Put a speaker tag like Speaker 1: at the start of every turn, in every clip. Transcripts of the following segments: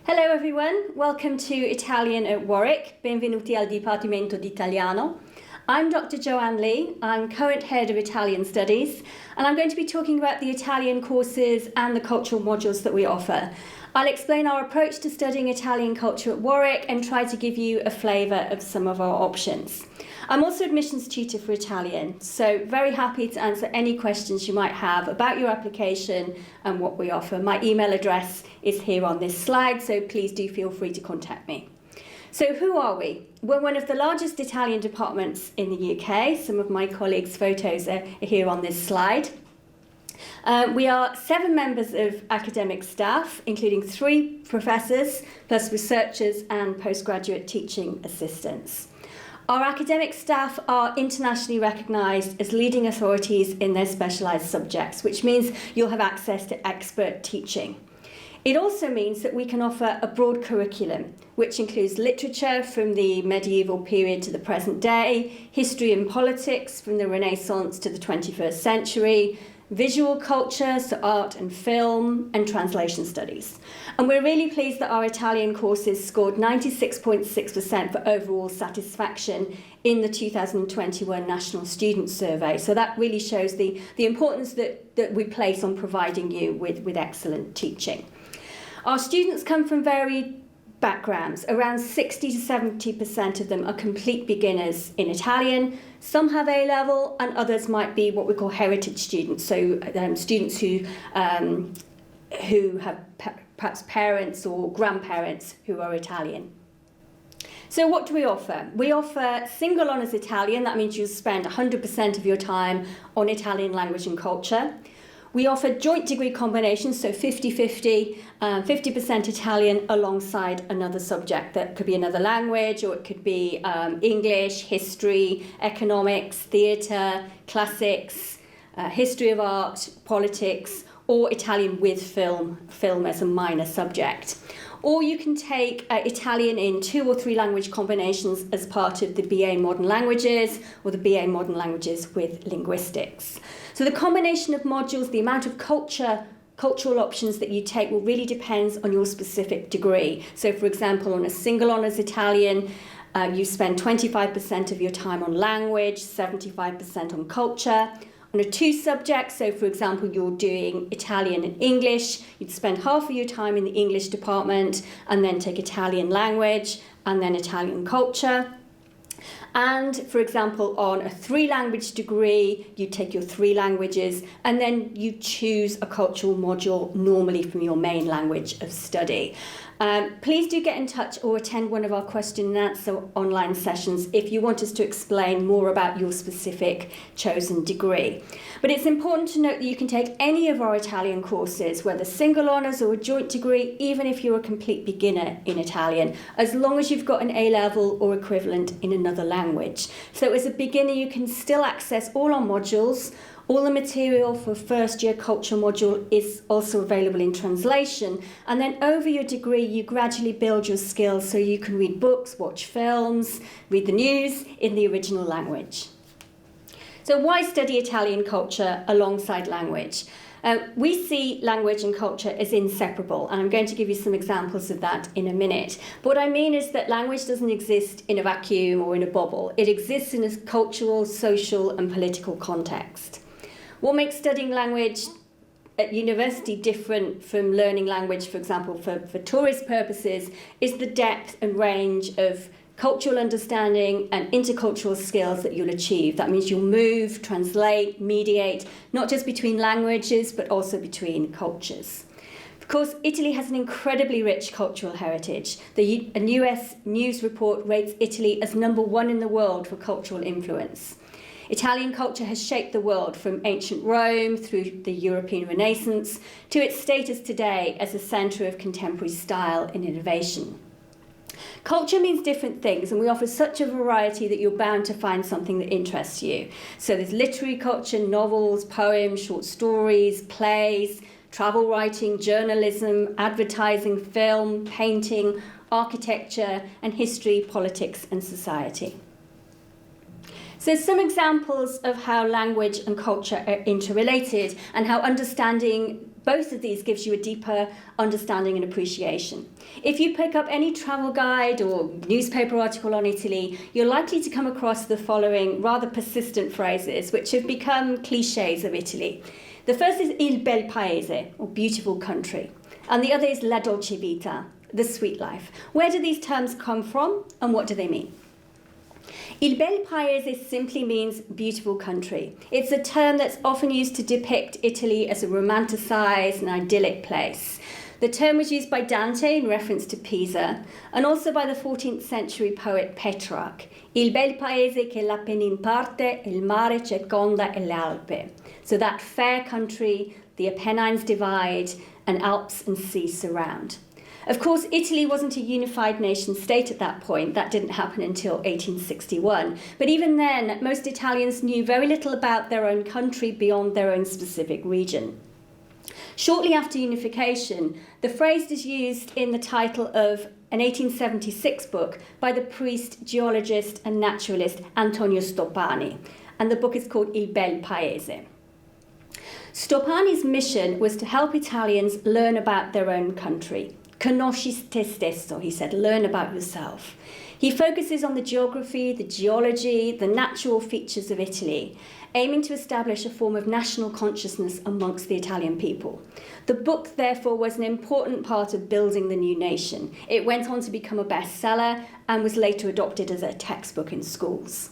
Speaker 1: Hello everyone, welcome to Italian at Warwick. Benvenuti al Dipartimento di Italiano. I'm Dr. Joanne Lee, I'm current head of Italian Studies, and I'm going to be talking about the Italian courses and the cultural modules that we offer. I'll explain our approach to studying Italian culture at Warwick and try to give you a flavour of some of our options. I'm also admissions tutor for Italian, so very happy to answer any questions you might have about your application and what we offer. My email address is here on this slide, so please do feel free to contact me. So who are we? We're one of the largest Italian departments in the UK. Some of my colleagues' photos are here on this slide. We are 7 members of academic staff, including 3 professors, plus researchers and postgraduate teaching assistants. Our academic staff are internationally recognised as leading authorities in their specialised subjects, which means you'll have access to expert teaching. It also means that we can offer a broad curriculum, which includes literature from the medieval period to the present day, history and politics from the Renaissance to the 21st century, visual culture, so art and film, and translation studies. And we're really pleased that our Italian courses scored 96.6% for overall satisfaction in the 2021 National Student Survey. So that really shows the importance that we place on providing you with excellent teaching. Our students come from varied backgrounds. Around 60 to 70% of them are complete beginners in Italian. Some have A-level and others might be what we call heritage students, so students who have perhaps parents or grandparents who are Italian. So what do we offer? We offer single honours Italian. That means you'll spend 100% of your time on Italian language and culture. We offer joint degree combinations, so 50-50, 50% Italian alongside another subject. That could be another language, or it could be English, history, economics, theatre, classics, history of art, politics, or Italian with film as a minor subject. Or you can take Italian in 2 or 3 language combinations as part of the BA Modern Languages or the BA Modern Languages with Linguistics. So the combination of modules, the amount of cultural options that you take will really depend on your specific degree. So for example, on a single honours Italian, you spend 25% of your time on language, 75% on culture. On a 2 subjects, so for example, you're doing Italian and English, you'd spend half of your time in the English department and then take Italian language and then Italian culture. And for example, on a 3-language degree, you take your 3 languages and then you choose a cultural module normally from your main language of study. Please do get in touch or attend one of our question and answer online sessions if you want us to explain more about your specific chosen degree. But it's important to note that you can take any of our Italian courses, whether single honours or a joint degree, even if you're a complete beginner in Italian, as long as you've got an A-level or equivalent in another language. So as a beginner, you can still access all our modules. All the material for first year culture module is also available in translation, and then over your degree you gradually build your skills so you can read books, watch films, read the news in the original language. So why study Italian culture alongside language? We see language and culture as inseparable, and I'm going to give you some examples of that in a minute. But what I mean is that language doesn't exist in a vacuum or in a bubble. It exists in a cultural, social and political context. What makes studying language at university different from learning language, for example, for tourist purposes, is the depth and range of cultural understanding and intercultural skills that you'll achieve. That means you'll move, translate, mediate, not just between languages, but also between cultures. Of course, Italy has an incredibly rich cultural heritage. A US news report rates Italy as #1 in the world for cultural influence. Italian culture has shaped the world from ancient Rome through the European Renaissance to its status today as a centre of contemporary style and innovation. Culture means different things, and we offer such a variety that you're bound to find something that interests you. So there's literary culture, novels, poems, short stories, plays, travel writing, journalism, advertising, film, painting, architecture, and history, politics, and society. So some examples of how language and culture are interrelated and how understanding Both of these gives you a deeper understanding and appreciation. If you pick up any travel guide or newspaper article on Italy, you're likely to come across the following rather persistent phrases, which have become cliches of Italy. The first is il bel paese, or beautiful country, and the other is la dolce vita, the sweet life. Where do these terms come from, and what do they mean? Il bel paese simply means beautiful country. It's a term that's often used to depict Italy as a romanticized and idyllic place. The term was used by Dante in reference to Pisa, and also by the 14th century poet Petrarch. Il bel paese che l'Appennin parte, il mare circonda e le Alpi. So that fair country, the Apennines divide, and Alps and sea surround. Of course, Italy wasn't a unified nation state at that point. That didn't happen until 1861. But even then, most Italians knew very little about their own country beyond their own specific region. Shortly after unification, the phrase is used in the title of an 1876 book by the priest, geologist and naturalist Antonio Stoppani, and the book is called Il Bel Paese. Stoppani's mission was to help Italians learn about their own country. Conosci te stesso, he said, learn about yourself. He focuses on the geography, the geology, the natural features of Italy, aiming to establish a form of national consciousness amongst the Italian people. The book, therefore, was an important part of building the new nation. It went on to become a bestseller and was later adopted as a textbook in schools.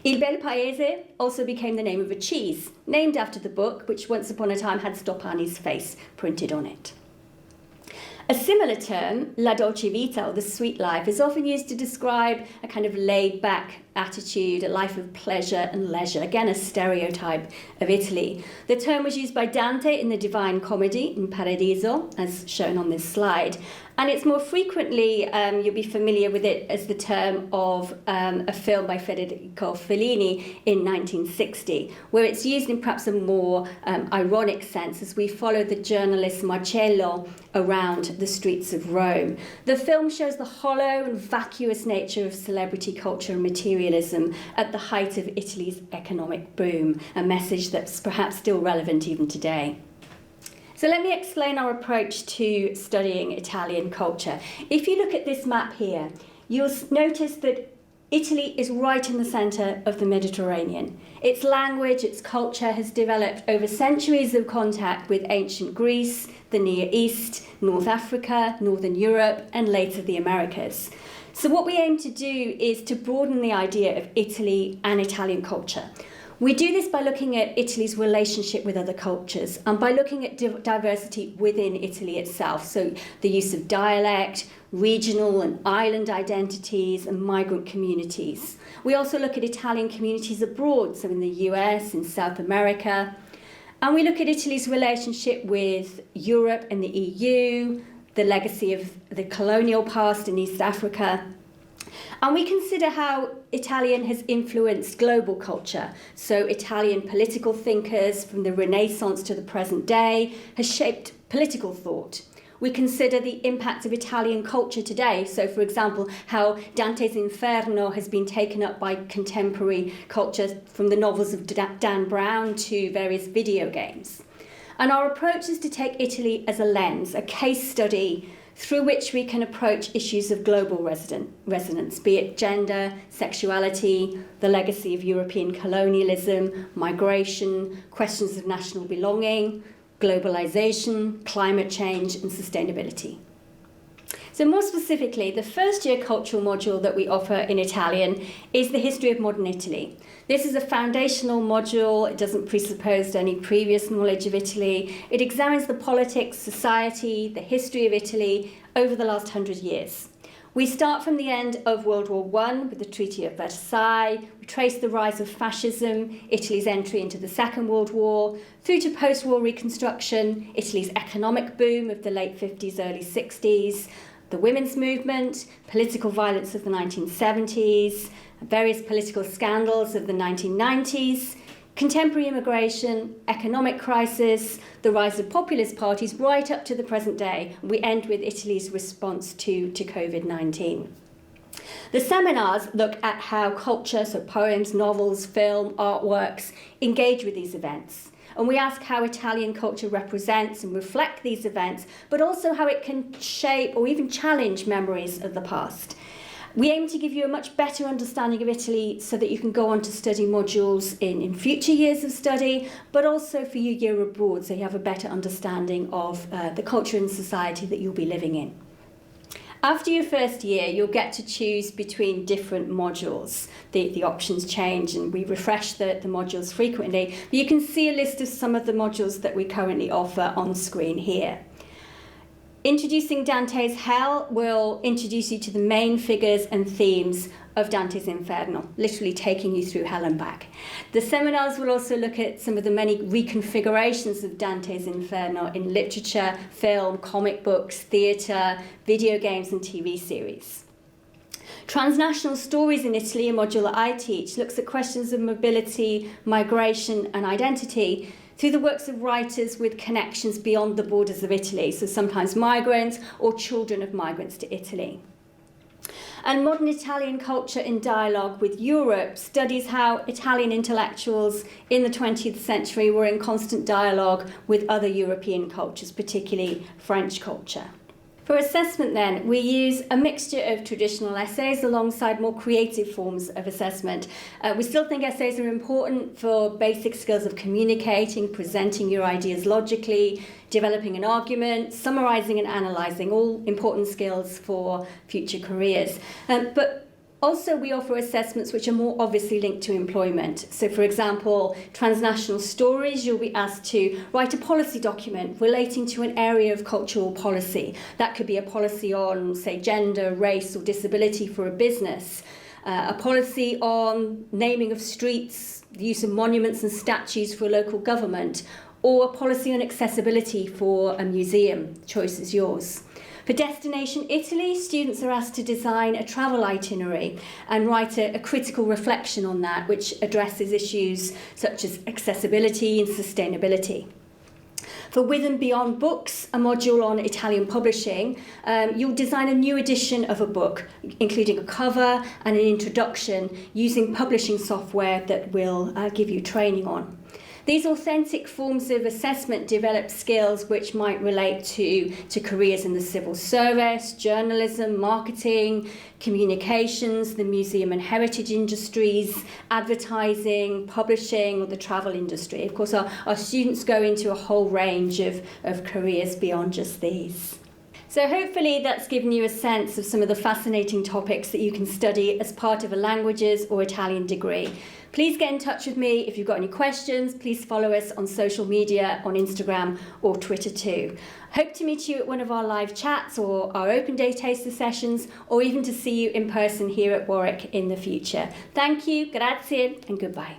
Speaker 1: Il Bel Paese also became the name of a cheese, named after the book, which once upon a time had Stoppani's face printed on it. A similar term, la dolce vita, or the sweet life, is often used to describe a kind of laid-back attitude, a life of pleasure and leisure, again a stereotype of Italy. The term was used by Dante in the Divine Comedy in Paradiso, as shown on this slide, and it's more frequently, you'll be familiar with it as the term of a film by Federico Fellini in 1960, where it's used in perhaps a more ironic sense as we follow the journalist Marcello around the streets of Rome. The film shows the hollow and vacuous nature of celebrity culture and materialism at the height of Italy's economic boom, a message that's perhaps still relevant even today. So let me explain our approach to studying Italian culture. If you look at this map here, you'll notice that Italy is right in the centre of the Mediterranean. Its language, its culture has developed over centuries of contact with ancient Greece, the Near East, North Africa, Northern Europe, and later the Americas. So what we aim to do is to broaden the idea of Italy and Italian culture. We do this by looking at Italy's relationship with other cultures and by looking at diversity within Italy itself. So the use of dialect, regional and island identities and migrant communities. We also look at Italian communities abroad, so in the US, in South America. And we look at Italy's relationship with Europe and the EU, the legacy of the colonial past in East Africa. And we consider how Italian has influenced global culture. So Italian political thinkers from the Renaissance to the present day has shaped political thought. We consider the impact of Italian culture today. So, for example, how Dante's Inferno has been taken up by contemporary culture from the novels of Dan Brown to various video games. And our approach is to take Italy as a lens, a case study through which we can approach issues of global resonance, be it gender, sexuality, the legacy of European colonialism, migration, questions of national belonging, globalization, climate change, and sustainability. So more specifically, the first year cultural module that we offer in Italian is the history of modern Italy. This is a foundational module. It doesn't presuppose any previous knowledge of Italy. It examines the politics, society, the history of Italy over the last 100 years. We start from the end of World War I with the Treaty of Versailles. We trace the rise of fascism, Italy's entry into the Second World War, through to post-war reconstruction, Italy's economic boom of the late 50s, early 60s, the women's movement, political violence of the 1970s, various political scandals of the 1990s, contemporary immigration, economic crisis, the rise of populist parties right up to the present day. We end with Italy's response to COVID-19. The seminars look at how culture, so poems, novels, film, artworks, engage with these events. And we ask how Italian culture represents and reflects these events, but also how it can shape or even challenge memories of the past. We aim to give you a much better understanding of Italy so that you can go on to study modules in future years of study, but also for your year abroad, so you have a better understanding of the culture and society that you'll be living in. After your first year, you'll get to choose between different modules. The options change and we refresh the modules frequently, but you can see a list of some of the modules that we currently offer on screen here. Introducing Dante's Hell will introduce you to the main figures and themes of Dante's Inferno, literally taking you through hell and back. The seminars will also look at some of the many reconfigurations of Dante's Inferno in literature, film, comic books, theatre, video games and TV series. Transnational Stories in Italy, a module that I teach, looks at questions of mobility, migration and identity through the works of writers with connections beyond the borders of Italy, so sometimes migrants or children of migrants to Italy. And Modern Italian Culture in Dialogue with Europe studies how Italian intellectuals in the 20th century were in constant dialogue with other European cultures, particularly French culture. For assessment then, we use a mixture of traditional essays alongside more creative forms of assessment. We still think essays are important for basic skills of communicating, presenting your ideas logically, developing an argument, summarising and analysing, all important skills for future careers. But also, we offer assessments which are more obviously linked to employment. So, for example, Transnational Stories, you'll be asked to write a policy document relating to an area of cultural policy. That could be a policy on, say, gender, race or disability for a business, a policy on naming of streets, the use of monuments and statues for a local government, or a policy on accessibility for a museum. Choice is yours. For Destination Italy, students are asked to design a travel itinerary and write a critical reflection on that, which addresses issues such as accessibility and sustainability. For With and Beyond Books, a module on Italian publishing, you'll design a new edition of a book, including a cover and an introduction using publishing software that we'll give you training on. These authentic forms of assessment develop skills which might relate to careers in the civil service, journalism, marketing, communications, the museum and heritage industries, advertising, publishing, or the travel industry. Of course, our students go into a whole range of careers beyond just these. So hopefully that's given you a sense of some of the fascinating topics that you can study as part of a languages or Italian degree. Please get in touch with me if you've got any questions. Please follow us on social media, on Instagram or Twitter too. Hope to meet you at one of our live chats or our open day taster sessions, or even to see you in person here at Warwick in the future. Thank you, grazie and goodbye.